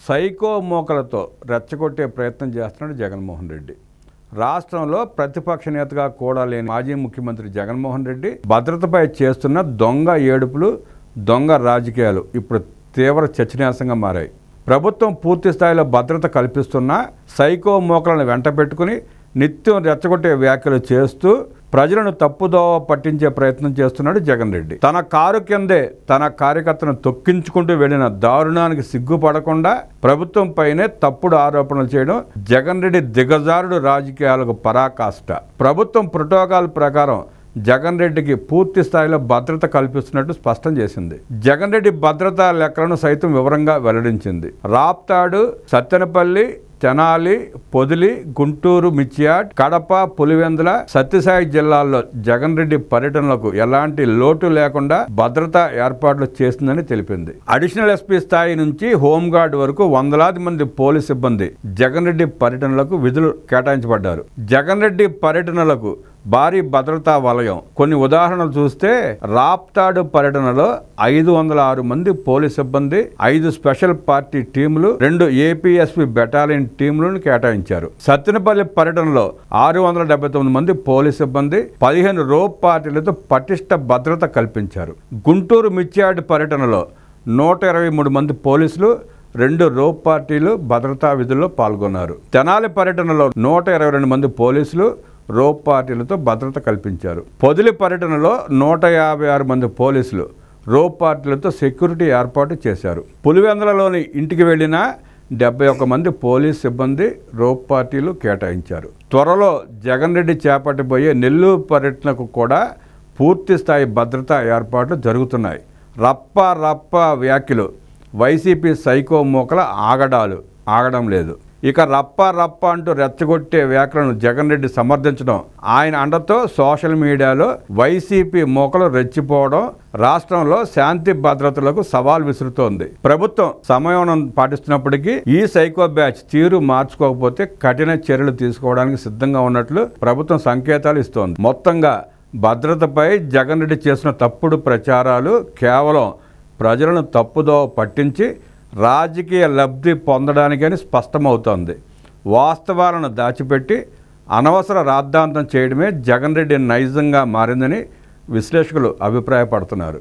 Psycho మోకలతో రెచ్చగొట్టే ప్రయత్నం చేస్తున్నాడు జగన్మోహన్ రెడ్డి. రాష్ట్రంలో ప్రతిపక్ష నేతగా కూడా లేని మాజీ ముఖ్యమంత్రి జగన్మోహన్ రెడ్డి భద్రతపై చేస్తున్న దొంగ ఏడుపులు, దొంగ రాజకీయాలు ఇప్పుడు తీవ్ర చర్చనీయాంశంగా మారాయి. ప్రభుత్వం పూర్తి స్థాయిలో భద్రత కల్పిస్తున్నా సైకో మోకలను వెంట పెట్టుకుని నిత్యం రెచ్చగొట్టే వ్యాఖ్యలు చేస్తూ ప్రజలను తప్పుదోవ పట్టించే ప్రయత్నం చేస్తున్నాడు జగన్ రెడ్డి. తన కారు కిందే తన కార్యకర్తను తొక్కించుకుంటూ వెళ్లిన దారుణానికి సిగ్గుపడకుండా ప్రభుత్వం పైనే తప్పుడు ఆరోపణలు చేయడం జగన్ రెడ్డి దిగజారుడు రాజకీయాలకు పరాకాష్ట. ప్రభుత్వం ప్రోటోకాల్ ప్రకారం జగన్ రెడ్డికి పూర్తి స్థాయిలో భద్రత కల్పిస్తున్నట్టు స్పష్టం చేసింది. జగన్ రెడ్డి భద్రతా లెక్కలను సైతం వివరంగా వెల్లడించింది. రాప్తాడు, సత్తెనపల్లి, తెనాలి, పొదిలి, గుంటూరు, మిర్చియాడ్, కడప, పులివెందుల, సత్యసాయి జిల్లాల్లో జగన్ రెడ్డి పర్యటనలకు ఎలాంటి లోటు లేకుండా భద్రతా ఏర్పాట్లు చేసిందని తెలిపింది. అడిషనల్ ఎస్పీ స్థాయి నుంచి హోంగార్డ్ వరకు వందలాది మంది పోలీస్ సిబ్బంది జగన్ రెడ్డి పర్యటనలకు విధులు కేటాయించబడ్డారు. జగన్ రెడ్డి పర్యటనలకు భారీ భద్రతా వలయం. కొన్ని ఉదాహరణలు చూస్తే రాప్తాడు పర్యటనలో 506 మంది పోలీస్ సిబ్బంది, 5 స్పెషల్ పార్టీ టీములు, 2 ఏపీఎస్పీ బెటాలియన్ టీములను కేటాయించారు. సత్తెనపల్లి పర్యటనలో 679 మంది పోలీస్ సిబ్బంది, 15 రోప్ పార్టీలతో పటిష్ట భద్రత కల్పించారు. గుంటూరు మిర్చియాడ్ పర్యటనలో 123 మంది పోలీసులు, 2 రోప్ పార్టీలు భద్రతా విధుల్లో పాల్గొన్నారు. తెనాలి పర్యటనలో 122 మంది పోలీసులు, రోప్ పార్టీలతో భద్రత కల్పించారు. పొదిలి పర్యటనలో 156 మంది పోలీసులు, రోప్ పార్టీలతో సెక్యూరిటీ ఏర్పాటు చేశారు. పులివెందులలోని ఇంటికి వెళ్లిన 71 మంది పోలీస్ సిబ్బంది, రోప్ పార్టీలు కేటాయించారు. త్వరలో జగన్ రెడ్డి చేపట్టబోయే నెల్లూరు పర్యటనకు కూడా పూర్తి స్థాయి భద్రతా ఏర్పాట్లు జరుగుతున్నాయి. రప్ప వ్యాఖ్యలు, వైసీపీ సైకో మోకల ఆగడం లేదు. ఇక రప్ప అంటూ రెచ్చగొట్టే వ్యాఖ్యలను జగన్ రెడ్డి సమర్థించడం, ఆయన అండతో సోషల్ మీడియాలో వైసీపీ మోకలు రెచ్చిపోవడం రాష్ట్రంలో శాంతి భద్రతలకు సవాల్ విసురుతోంది. ప్రభుత్వం సమయం పాటిస్తున్నప్పటికీ ఈ సైకో బ్యాచ్ తీరు మార్చుకోకపోతే కఠిన చర్యలు తీసుకోవడానికి సిద్ధంగా ఉన్నట్లు ప్రభుత్వం సంకేతాలు ఇస్తోంది. మొత్తంగా భద్రతపై జగన్ రెడ్డి చేసిన తప్పుడు ప్రచారాలు కేవలం ప్రజలను తప్పుదోవ పట్టించి రాజకీయ లబ్ధి పొందడానికని స్పష్టమవుతోంది. వాస్తవాలను దాచిపెట్టి అనవసర రాద్ధాంతం చేయడమే జగన్ రెడ్డి నైజంగా మారిందని విశ్లేషకులు అభిప్రాయపడుతున్నారు.